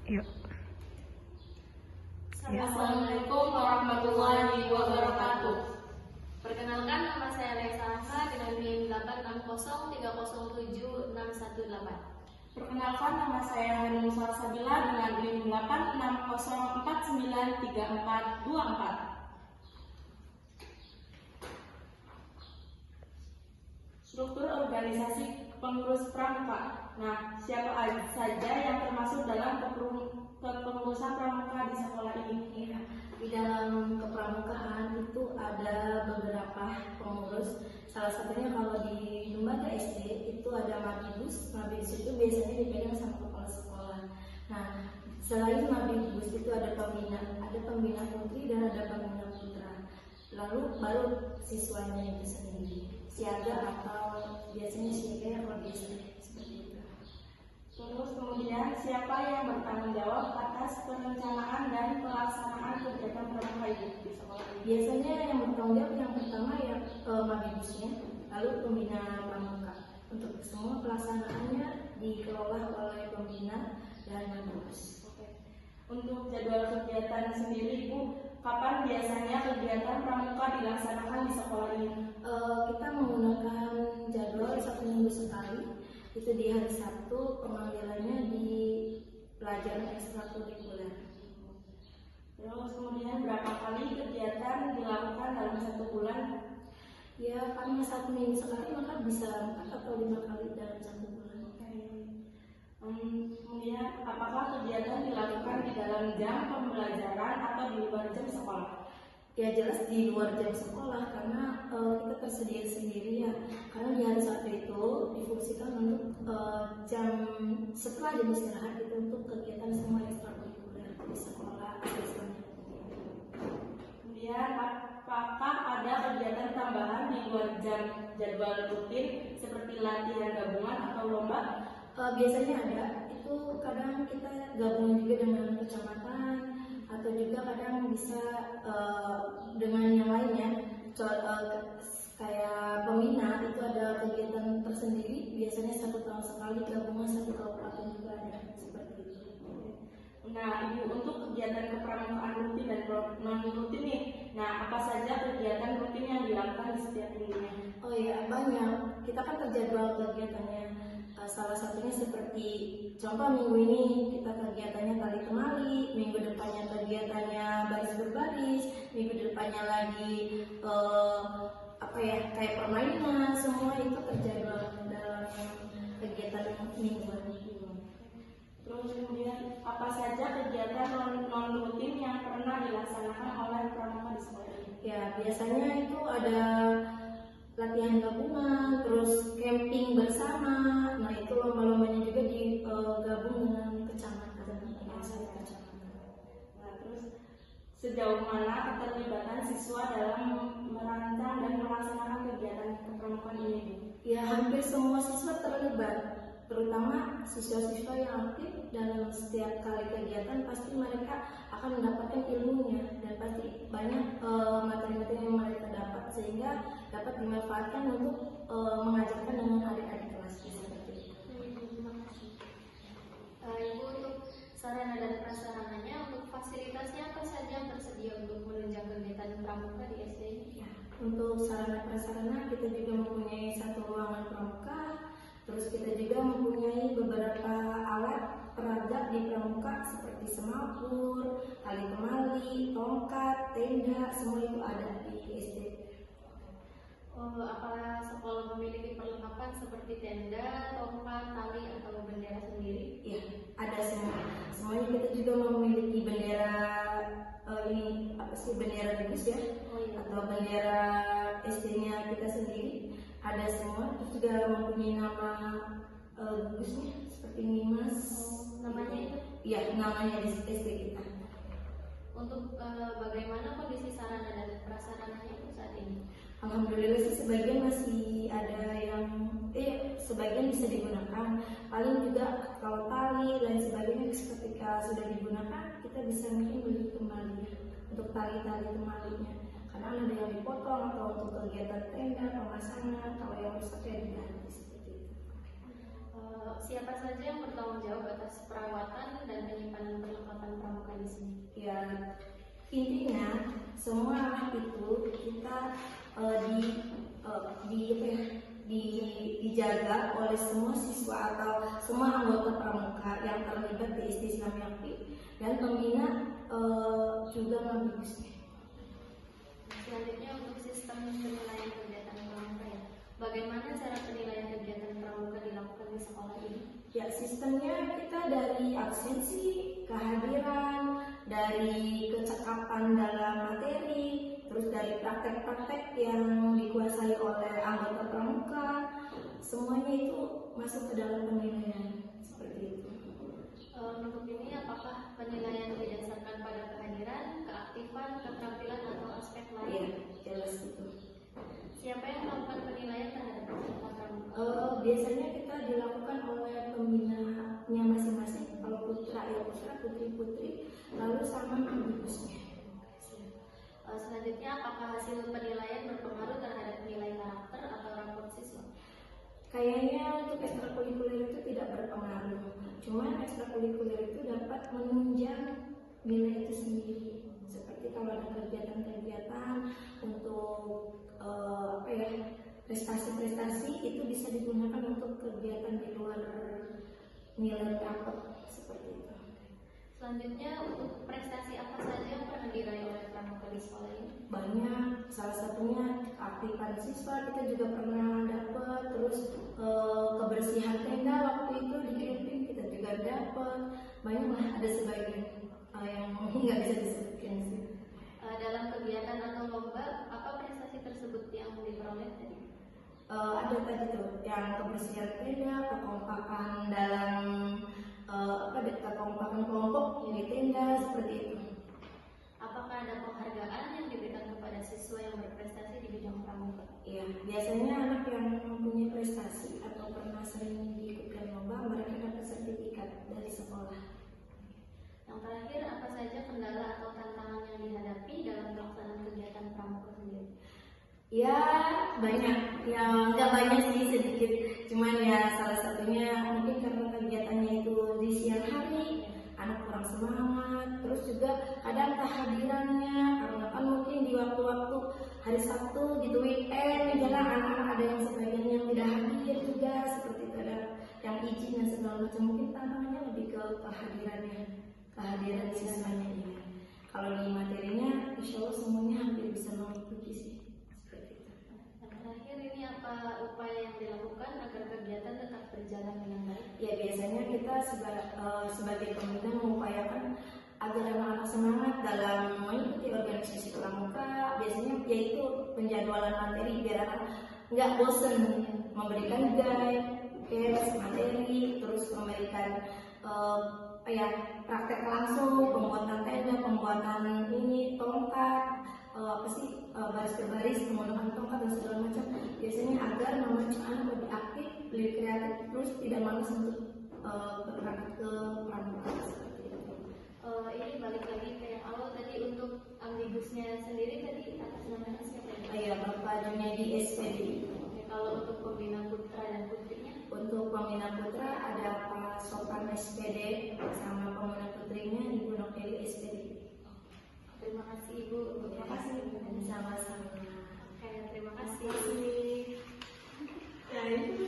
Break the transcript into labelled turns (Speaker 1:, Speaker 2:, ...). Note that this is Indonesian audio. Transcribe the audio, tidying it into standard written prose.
Speaker 1: Yuk.
Speaker 2: Assalamualaikum warahmatullahi wabarakatuh. Perkenalkan, nama saya Lesa Angka dengan NIM 860307618.
Speaker 3: Perkenalkan, nama saya Hanum Salsabila dengan NIM 860493424. Struktur organisasi pengurus pramuka. Nah, siapa saja yang termasuk dalam kepengurusan pramuka di sekolah ini?
Speaker 4: Ya, di dalam kepramukaan itu ada beberapa pengurus. Salah satunya kalau di lembaga SD itu ada Mabibus. Mabibus itu biasanya dipegang sama kepala sekolah. Nah, selain Mabibus itu ada pembina putri dan ada pembina putra. Lalu baru siswanya itu sendiri. Siaga atau biasanya siaga kalau biasa seperti itu.
Speaker 3: Terus kemudian siapa yang bertanggung jawab atas perencanaan dan pelaksanaan kegiatan pramuka itu di sekolah ini?
Speaker 4: Biasanya yang bertanggung jawab yang pertama ya Mabibusnya, lalu pembina pramuka. Untuk semua pelaksanaannya dikelola oleh pembina dan Mabibus.
Speaker 3: Untuk jadwal kegiatan sendiri, Ibu, kapan biasanya kegiatan pramuka dilaksanakan di sekolah ini?
Speaker 4: Kita menggunakan jadwal 1 minggu sekali. Itu di hari Sabtu, pemanggilannya di pelajaran ekstrakurikuler.
Speaker 3: Terus kemudian berapa kali kegiatan dilakukan dalam 1 bulan?
Speaker 4: Ya, karena 1 minggu sekali maka bisa 4 atau 5 kali dalam 1 bulan.
Speaker 3: Kemudian apakah kegiatan dilakukan di dalam jam pembelajaran atau di luar jam sekolah?
Speaker 4: Ya jelas di luar jam sekolah karena kita tersedia sendiri ya. Karena di hari Sabtu itu difungsikan untuk setelah jam istirahat itu untuk kegiatan semua ekstrakurikuler di sekolah.
Speaker 3: Kemudian apakah ada kegiatan tambahan di luar jam jadwal rutin seperti latihan gabungan atau lomba?
Speaker 4: Biasanya ada, itu kadang kita gabung juga dengan kecamatan atau juga kadang bisa dengan yang lainnya. Kayak pembina itu ada kegiatan tersendiri, biasanya 1 tahun sekali gabungan 1 kabupaten juga ada seperti itu.
Speaker 3: Nah, Ibu, untuk kegiatan kepramukaan rutin dan non rutin nih, nah apa saja kegiatan rutin yang dilakukan di setiap minggunya?
Speaker 4: Oh iya, banyak. Kita kan terjadwal kegiatannya. Salah satunya seperti contoh minggu ini kita kegiatannya tali temali, minggu depannya kegiatannya baris berbaris, minggu depannya lagi kayak permainan, semua itu terjadwal dalam kegiatan mingguan.
Speaker 3: Terus kemudian apa saja kegiatan non rutin yang pernah dilaksanakan oleh pramuka di sekolah ini?
Speaker 4: Ya biasanya itu ada latihan gabungan, terus camping bersama. Nah itu lomba-lombanya juga digabung dengan kecamatan.
Speaker 3: Nah, terus sejauh mana keterlibatan siswa dalam merancang dan melaksanakan kegiatan kepramukaan ini?
Speaker 4: Ya hampir semua siswa terlibat, terutama siswa-siswa yang aktif dalam setiap kali kegiatan. Pasti mereka akan mendapatkan ilmunya dan pasti banyak materi-materi yang mereka dapat sehingga dapat dimanfaatkan untuk mengajarkan dengan adik-adik kelas seperti itu.
Speaker 2: Terima kasih. Ibu, untuk sarana dan prasarananya, untuk fasilitasnya apa saja yang tersedia untuk menunjang kegiatan pramuka di SD ini?
Speaker 4: Ya, untuk sarana prasarana kita juga mempunyai 1 ruangan pramuka. Terus kita juga mempunyai beberapa alat peraga di pramuka seperti semapur, tali temali, tongkat, tenda, semua itu ada di SD.
Speaker 2: Apakah sekolah memiliki perlengkapan seperti tenda, tongkat, tali, atau bendera sendiri?
Speaker 4: Iya, ada semua. Semuanya kita juga memiliki bendera bendera bagus ya, atau bendera SD-nya kita sendiri. Ada semua. Terus juga mempunyai nama bagusnya seperti Nimas.
Speaker 2: Namanya itu?
Speaker 4: Iya, namanya di SD kita.
Speaker 2: Untuk bagaimana kondisi sarana dan prasarananya saat ini?
Speaker 4: Alhamdulillah sih sebagian masih ada yang sebagian bisa digunakan. Paling juga kalau tali dan sebagainya ketika sudah digunakan kita bisa mungkin beli kembali untuk tali-tali temalinya. Karena ada yang dipotong atau untuk kegiatan tenda, pemasangan, kalau yang rusak ya diganti seperti itu.
Speaker 2: Siapa saja yang bertanggung jawab atas perawatan dan penyimpanan perlengkapan pramuka di sini?
Speaker 4: Ya, intinya semua anak itu kita dijaga oleh semua siswa atau semua anggota pramuka yang terlibat di SD Islam Yakti, dan pembina juga mengurusnya.
Speaker 2: Selanjutnya untuk sistem penilaian kegiatan pramuka ya. Bagaimana cara penilaian kegiatan pramuka dilakukan di sekolah ini?
Speaker 4: Ya, sistemnya kita dari absensi, kehadiran, dari kecakapan dalam materi, terus dari praktek-praktek yang dikuasai oleh anggota pramuka, semuanya itu masuk ke dalam penilaian seperti itu.
Speaker 2: Untuk ini apakah penilaian didasarkan pada kehadiran, keaktifan, keterampilan atau aspek
Speaker 4: Iya,
Speaker 2: lain?
Speaker 4: jelas itu.
Speaker 2: Siapa yang melakukan penilaian terhadap peserta pramuka?
Speaker 4: Biasanya kita dilakukan oleh pembinanya masing-masing. Kalau putra ya putra, putri-putri, lalu sama ambigusnya.
Speaker 2: Selanjutnya, apakah hasil penilaian berpengaruh terhadap nilai karakter atau rapor siswa?
Speaker 4: Kayaknya untuk ekstrakurikuler itu tidak berpengaruh. Cuman ekstrakurikuler itu dapat menunjang nilai itu sendiri. Seperti kalau ada kegiatan-kegiatan untuk prestasi-prestasi, itu bisa digunakan untuk kegiatan di luar nilai rapor seperti itu.
Speaker 2: Selanjutnya, untuk prestasi apa saja yang pernah diraih oleh pramuka di sekolah ini?
Speaker 4: Banyak, salah satunya keaktifan siswa kita juga pernah dapat, terus kebersihan tenda waktu itu di camping kita juga dapat. Banyak lah, ada sebagian yang nggak bisa disebutkan sih.
Speaker 2: Dalam kegiatan atau lomba, apa prestasi tersebut yang diperoleh tadi?
Speaker 4: Ada tadi tuh yang kebersihan tenda, kekompakan dalam kekompakan kelompok di tenda seperti itu.
Speaker 2: Apakah ada penghargaan yang diberikan kepada siswa yang berprestasi di bidang pramuka?
Speaker 4: Iya, biasanya anak yang mempunyai prestasi atau pernah sering diikutkan lomba, mereka dapat sertifikat dari sekolah.
Speaker 2: Yang terakhir, apa saja kendala atau tantangan yang dihadapi dalam pelaksanaan kegiatan pramuka sendiri?
Speaker 4: Ya banyak, ya nggak banyak sih, sedikit. Cuman ya salah satunya mungkin karena kegiatannya itu di siang hari, anak kurang semangat. Terus juga kadang kehadirannya, karena kan mungkin di waktu-waktu hari Sabtu gitu weekend, kadang anak-anak ada yang sebagian yang tidak hadir juga, seperti itu ada yang izin dan segala macam. Mungkin tantangannya lebih ke kehadiran siswanya ini. Kalau di materinya, insya Allah semuanya hampir bisa mengikuti sih.
Speaker 2: Yang terakhir, ini apa upaya yang dilakukan agar kegiatan tetap berjalan dengan baik?
Speaker 4: Ya biasanya kita sebagai pembina mengupayakan agar anak-anak semangat dalam mengikuti organisasi pramuka. Biasanya yaitu penjadwalan materi biar anak nggak bosan, memberikan guide, case, materi, terus memberikan praktek langsung, pembuatan tenda, pembuatan ini tongkat, baris per baris, menggunakan tongkat dan segala macam. Biasanya agar memacu anak lebih aktif, lebih kreatif, terus tidak malas untuk berangkat ke pramuka seperti itu.
Speaker 2: Ini balik lagi ke yang awal tadi, untuk ambigusnya sendiri tadi atas namanya siapa ya?
Speaker 4: Iya, Bapak Junaidi SPD.
Speaker 2: Kalau untuk pembina putra dan putrinya?
Speaker 4: Untuk pembina putra ada Pak Sopan SPD sama pembina putrinya Ibu Nokeli SPD.
Speaker 2: Terima kasih Ibu.
Speaker 4: Terima kasih. Sama-sama.
Speaker 2: Oke, terima kasih.
Speaker 4: Terima kasih.
Speaker 3: Ya, itu.